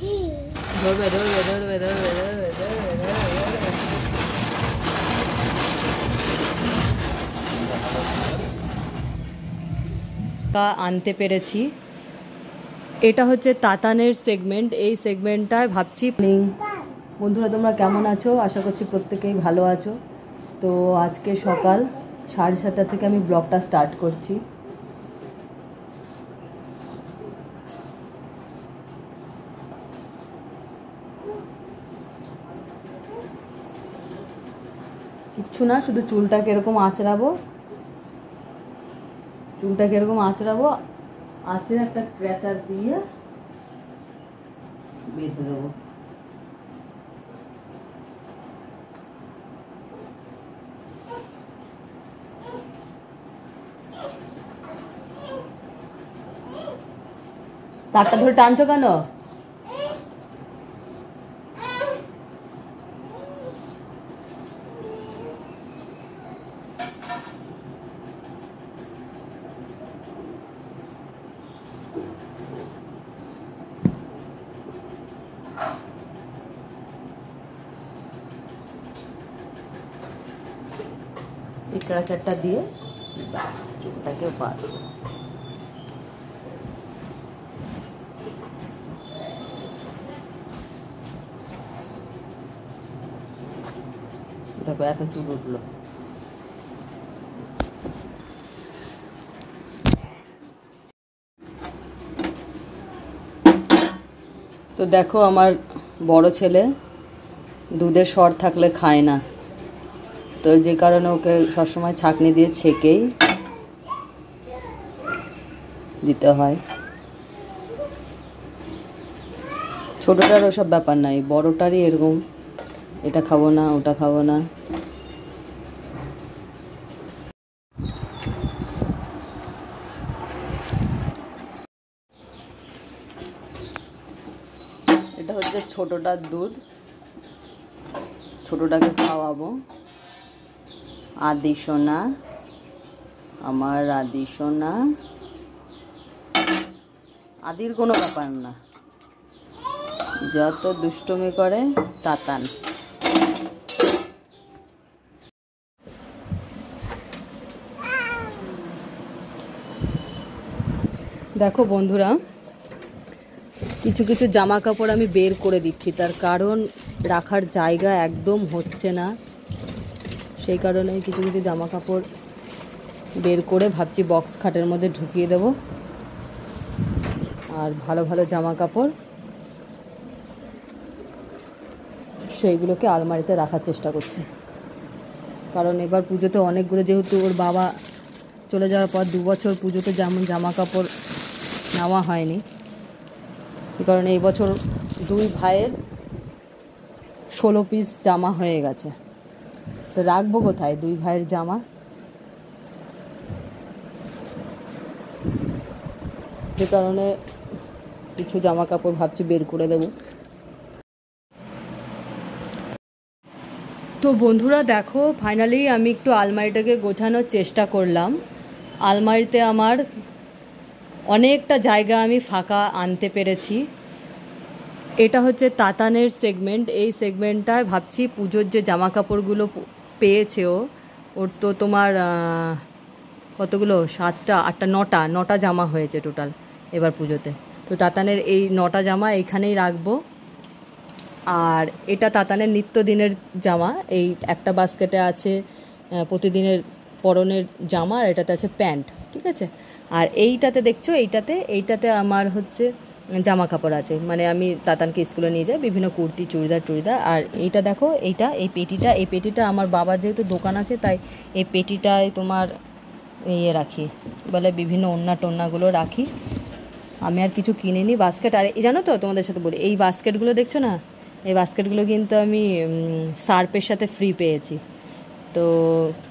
ধরবে ধরবে ধরবে ধরবে ধরবে ধরবে ধরবে। আনতে পেরেছি। এটা হচ্ছে তাতানের সেগমেন্ট। এই সেগমেন্টটায় ভাবছি বন্ধুরা তোমরা কেমন আছো, আশা করছি প্রত্যেকেই ভালো আছো। তো আজকে সকাল 7:30 থেকে আমি ব্লগটা স্টার্ট করছি। কিচ্ছু না, শুধু চুলটাকে এরকম আঁচড়াবো, আঁচড়ে একটা ক্র্যাচার দিয়ে বেঁধে দেবো। তারটা ধরে টানছো কেন? এই ক্র্যাচারটা দিয়ে চুলটাকে বাঁধবো। দেখো এত চুল উঠলো। তো দেখো আমার বড় ছেলে দুধের সর থাকলে খায় না, তো যে কারণে ওকে সবসময় ছাঁকনি দিয়ে ছেঁকেই দিতে হয়। ছোটোটার ওসব ব্যাপার নাই, বড়টারই এরকম, এটা খাবো না ওটা খাবো না। এটা হচ্ছে ছোটোটার দুধ, ছোটোটাকে খাওয়াবো। আদি সোনা, আমার আদি সোনা, আদির কোনো ব্যাপার না, যত দুষ্টুমি করে তাতান। দেখো বন্ধুরা, কিছু কিছু জামা কাপড় আমি বের করে দিচ্ছি, তার কারণ রাখার জায়গা একদম হচ্ছে না, সেই কারণে কিছু কিছু জামা কাপড় বের করে ভাবছি বক্স খাটের মধ্যে ঢুকিয়ে দেব। আর ভালো ভালো জামা কাপড় সেইগুলোকে আলমারিতে রাখার চেষ্টা করছি, কারণ এবার পুজোতে অনেকগুলো, যেহেতু ওর বাবা চলে যাওয়ার পর 2 বছর পুজোতে যেমন জামা কাপড় নেওয়া হয়নি, সে কারণে এই বছর 2 ভাইয়ের 16 পিস জামা হয়ে গেছে। তো রাখবো কোথায় 2 ভাইয়ের জামা? যে কারণে কিছু জামা কাপড় ভাবছি বের করে দেব। তো বন্ধুরা দেখো, ফাইনালি আমি একটু আলমারিটাকে গোছানোর চেষ্টা করলাম। আলমারিতে আমার অনেকটা জায়গা আমি ফাঁকা আনতে পেরেছি। এটা হচ্ছে তাতানের সেগমেন্ট। এই সেগমেন্টটায় ভাবছি পুজোর যে জামা কাপড়গুলো পেয়েছে ওর তো তোমার কতগুলো, 7টা 8টা 9টা জামা হয়েছে টোটাল এবার পুজোতে। তো তাতানের এই 9টা জামা এইখানেই রাখবো। আর এটা তাতানের নিত্যদিনের জামা, এই একটা বাস্কেটে আছে প্রতিদিনের পরনের জামা, আর এটাতে আছে প্যান্ট, ঠিক আছে। আর এইটাতে দেখছো, এইটাতে আমার হচ্ছে জামা কাপড় আছে, মানে আমি তাতানকে স্কুলে নিয়ে যাই, বিভিন্ন কুর্তি চুড়িদার টুড়িদার। আর এইটা দেখো, এই পেটিটা আমার বাবার যেহেতু দোকান আছে, তাই এই পেটিটায় তোমার রাখি, বলে বিভিন্ন ওড়না টোন্নাগুলো রাখি। আমি আর কিছু কিনিনি। বাস্কেট, আর এই জানো তো তোমাদের সাথে বলি, এই বাস্কেটগুলো দেখছো না, এই বাস্কেটগুলো কিন্তু আমি সার্পের সাথে ফ্রি পেয়েছি। তো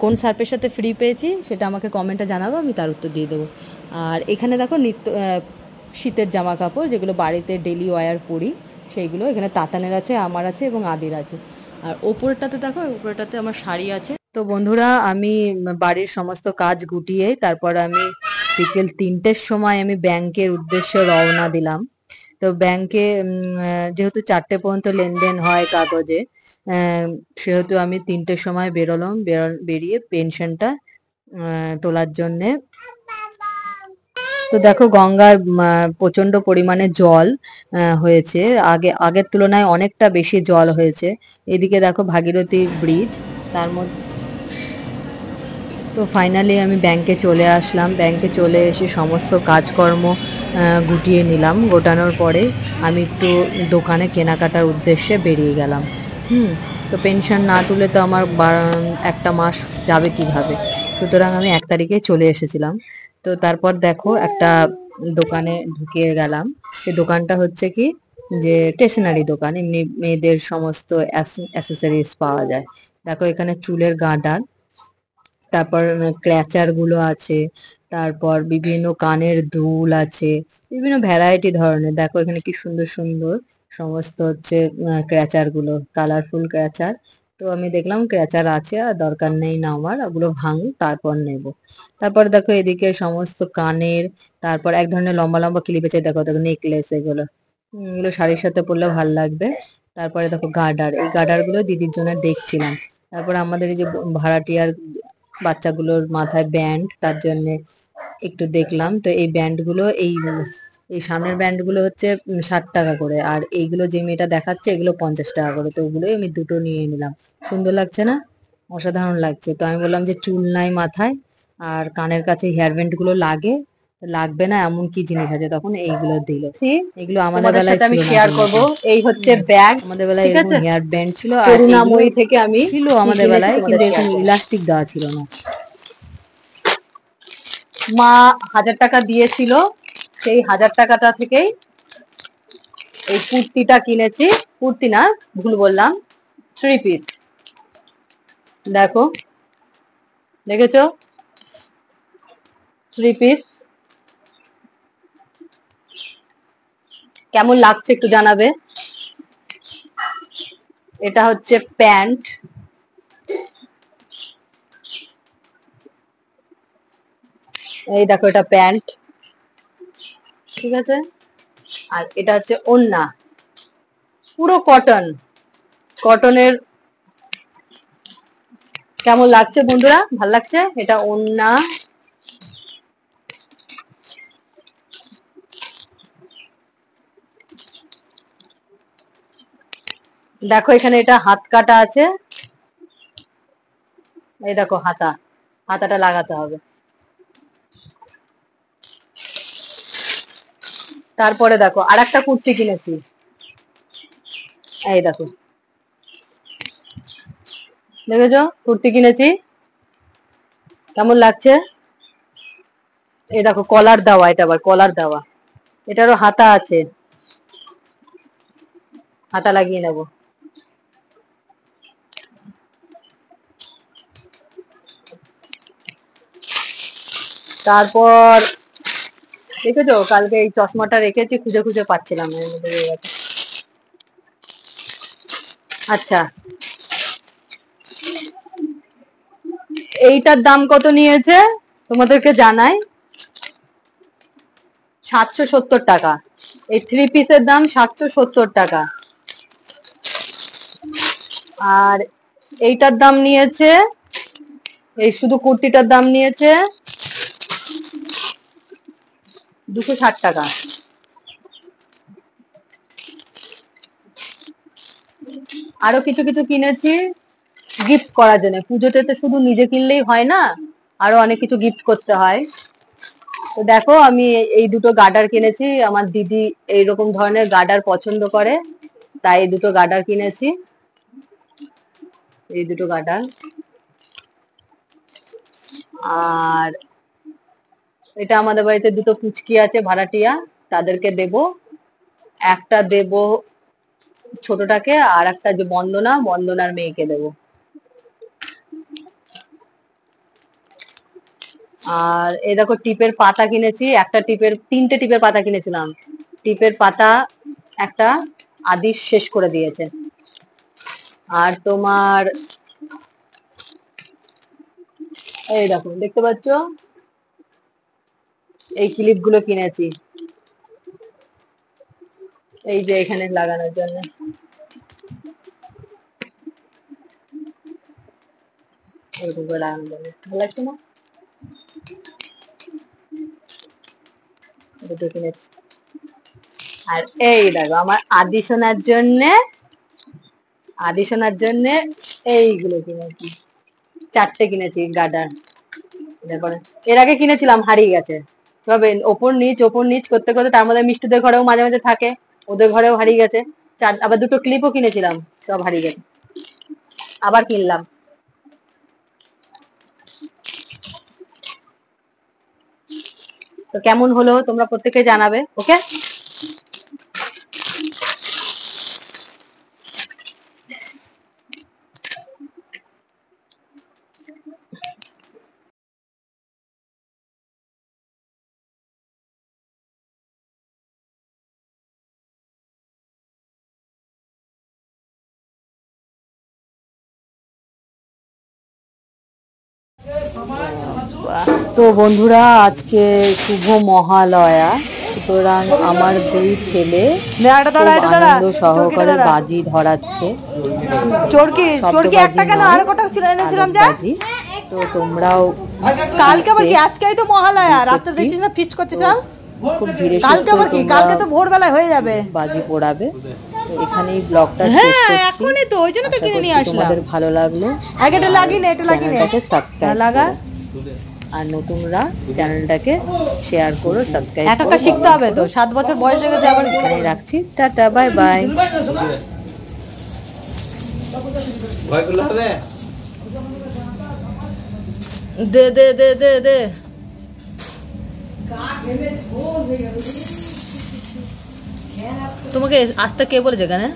কোন সার্পের সাথে ফ্রি পেয়েছি সেটা আমাকে কমেন্টে জানাবো, আমি তার উত্তর দিয়ে দেবো। আর এখানে দেখো শীতের জামা কাপড় যেগুলো বাড়িতে ডেলি ওয়্যার পরি, সেইগুলো এখানে তাতানের আছে, আমার আছে এবং আদির আছে। আর ওপরটাতে দেখো, ওপরটাতে আমার শাড়ি আছে। তো বন্ধুরা, আমি বাড়ির সমস্ত কাজ গুটিয়ে তারপর আমি বিকেল 3টের সময় আমি ব্যাংকের উদ্দেশ্যে রওনা দিলাম। তো ব্যাংকে যেহেতু 4টে পর্যন্ত লেনদেন হয় কাগজে, সেহেতু আমি 3টের সময় বেরোলাম, বেরিয়ে পেনশনটা তোলার জন্যে। তো দেখো গঙ্গায় প্রচন্ড পরিমাণে জল হয়েছে, আগের তুলনায় অনেকটা বেশি জল হয়েছে। এদিকে দেখো ভাগীরথী ব্রিজ, তার মধ্যে। তো ফাইনালি আমি ব্যাংকে চলে আসলাম। ব্যাংকে চলে এসে সমস্ত কাজকর্ম গুটিয়ে নিলাম। গোটানোর পরে আমি একটু দোকানে কেনাকাটার উদ্দেশ্যে বেরিয়ে গেলাম। তো পেনশন না তুলে তো আমার একটা মাস যাবে কিভাবে, সুতরাং আমি 1 তারিখে চলে এসেছিলাম। তো তারপর দেখো একটা দোকানে ঢুকে গেলাম। সেই দোকানটা হচ্ছে কি, যে স্টেশনারি দোকান, এমনি মেয়েদের সমস্ত অ্যাসেসরিজ পাওয়া যায়। দেখো এখানে চুলের গার্ডার, তারপর ক্র্যাচার গুলো আছে, তারপর বিভিন্ন কানের দুল আছে, বিভিন্ন ভ্যারাইটি ধরনের। দেখো এখানে কি সুন্দর সুন্দর সমস্ত হচ্ছে ক্র্যাচার গুলো, কালারফুল ক্র্যাচার। তো আমি দেখলাম ক্র্যাচার আছে, আর দরকার নেই না আমার, ওগুলো ভাঙুক তারপর নেব। তারপর দেখো এদিকে সমস্ত কানের, তারপর এক ধরনের লম্বা লম্বা ক্লিপ আছে, দেখো দেখো নেকলেস, এগুলো এগুলো শাড়ির সাথে পরলে ভাল লাগবে। তারপরে দেখো গার্ডার, এই গার্ডার গুলো দিদির জন্য দেখছিলাম। তারপর আমাদের এই যে ভাড়াটিয়ার বাচ্চাগুলোর মাথায় ব্যান্ড, তার জন্য একটু দেখলাম। তো এই ব্যান্ড গুলো, এই সামনের ব্যান্ড গুলো হচ্ছে 60 টাকা করে, আর এইগুলো যে মেয়েটা দেখাচ্ছে এগুলো 50 টাকা করে। তো ওগুলোই আমি দুটো নিয়ে নিলাম। সুন্দর লাগছে না? অসাধারণ লাগছে। তো আমি বললাম যে চুল নাই মাথায়, আর কানের কাছে হেয়ার ব্যান্ড গুলো লাগবে না এমন কি জিনিস আছে, তখন এইগুলো দিল। এগুলো আমাদের তোমাদের বেলায় সাথে আমি ছিল না শেয়ার করব। কিন্তু। এই হচ্ছে ব্যাগ, আমাদের বেলায় ঠিক এরকম আছে? হেয়ার ব্যান্ড ছিল, আর এগুলো করুণাময়ী থেকে আমি ছিল কি আমাদের কিনেছি বেলায়, তোমাদের কিন্তু শেয়ার এরকম করব। ইলাস্টিক দেওয়া ছিল না। মা 1000 টাকা দিয়েছিল, সেই 1000 টাকাটা থেকেই এই কুর্তিটা কিনেছি। কুর্তি না, ভুল বললাম, 3 পিস। দেখো, দেখেছো? 3 পিস কেমন লাগছে একটু জানাবে। এটা হচ্ছে প্যান্ট, এই দেখো এটা প্যান্ট, ঠিক আছে? আর এটা হচ্ছে ওড়না, পুরো কটন, কটনের। কেমন লাগছে বন্ধুরা? ভাল লাগছে? এটা ওড়না। দেখো এখানে এটা হাত কাটা আছে, এই দেখো হাতাটা লাগাতে হবে। তারপরে দেখো আর একটা কুর্তি কিনেছি, এই দেখো, দেখেছো? কুর্তি কিনেছি, কেমন লাগছে? এই দেখো কলার দেওয়া, এটা আবার কলার দেওয়া, এটারও হাতা আছে, হাতা লাগিয়ে নেব। তারপর দেখেছো, কালকে এই চশমাটা রেখেছি, খুঁজে খুঁজে পাচ্ছিলাম না, এর মধ্যে রয়ে গেছে। আচ্ছা, এইটার দাম কত নিয়েছে তোমাদেরকে জানাই, 770 টাকা। এই 3 পিসের দাম 770 টাকা। আর এইটার দাম নিয়েছে, এই শুধু কুর্তিটার দাম নিয়েছে 260 টাকা। আরো কিছু কিছু কিনেছি গিফট করার জন্য। পুজোতে তো শুধু নিজে কিনলেই হয় না, আরো অনেক কিছু গিফট করতে হয়। তো দেখো আমি এই দুটো গার্ডার কিনেছি, আমার দিদি এইরকম ধরনের গার্ডার পছন্দ করে, তাই এই দুটো গার্ডার কিনেছি, এই দুটো গার্ডার। আর এটা আমাদের বাড়িতে দুটো পুচকি আছে ভাড়াটিয়া, তাদেরকে দেব। একটা দেব ছোটটাকে, আর একটা যে বন্দনার মেয়েকে দেব। আর এই দেখো টিপের পাতা কিনেছি, 3টে টিপের পাতা কিনেছিলাম। টিপের পাতা একটা আদি শেষ করে দিয়েছে। আর তোমার এই দেখো, দেখতে পাচ্ছ, এই ক্লিপ গুলো কিনেছি। এই যে এখানে লাগানোর জন্য। এরকম করে লাগানোর জন্য ভালো লাগছে না? দুটো কিনেছি। আর এই দেখো আমার আদি সোনার জন্য এইগুলো কিনেছি, 4টে কিনেছি গার্ডার। দেখো এর আগে কিনেছিলাম, হারিয়ে গেছে। তবে ওপর নিচ করতে করতে তার মধ্যে মিষ্টিদের ঘরেও মাঝে মাঝে থাকে, ওদের ঘরেও হারিয়ে গেছে। আবার 2টো ক্লিপও কিনেছিলাম, সব হারিয়ে গেছে, আবার কিনলাম। তো কেমন হলো তোমরা প্রত্যেকে জানাবে, ওকে? তো বন্ধুরা আজকে শুভ মহালয়া, সুতরাং আমার 2 ছেলে খুব আনন্দ সহকারে বাজি ধরাচ্ছে। বাজি তো তোমরাও কালকে আবার কি, আজকেই তো মহালয়া, রাতে দেখছিস না ফিস্ট করছে সব। খুব ধীরে কালকে আবার কি, কালকে তো ভোরবেলায় হয়ে যাবে বাজি পোড়াবে। তো এখানেই ব্লগটা শেষ করছি। এখনই তো ওই জন্য তো কিনে নিয়ে আসলাম। তোমাদের ভালো লাগলো, এটা লাগিয়ে নে, এটা লাগিয়ে নে, সাবস্ক্রাইব লাগা। আর নতুনরা চ্যানেলটাকে শেয়ার করো, সাবস্ক্রাইব করো। একা শিখতে হবে তো, 7 বছর বয়স হয়ে গেছে আবার। এখানেই রাখছি, টাটা, বাই বাই। দে দে দে দে দে। তোমাকে আসতে কে বলেছে এখানে?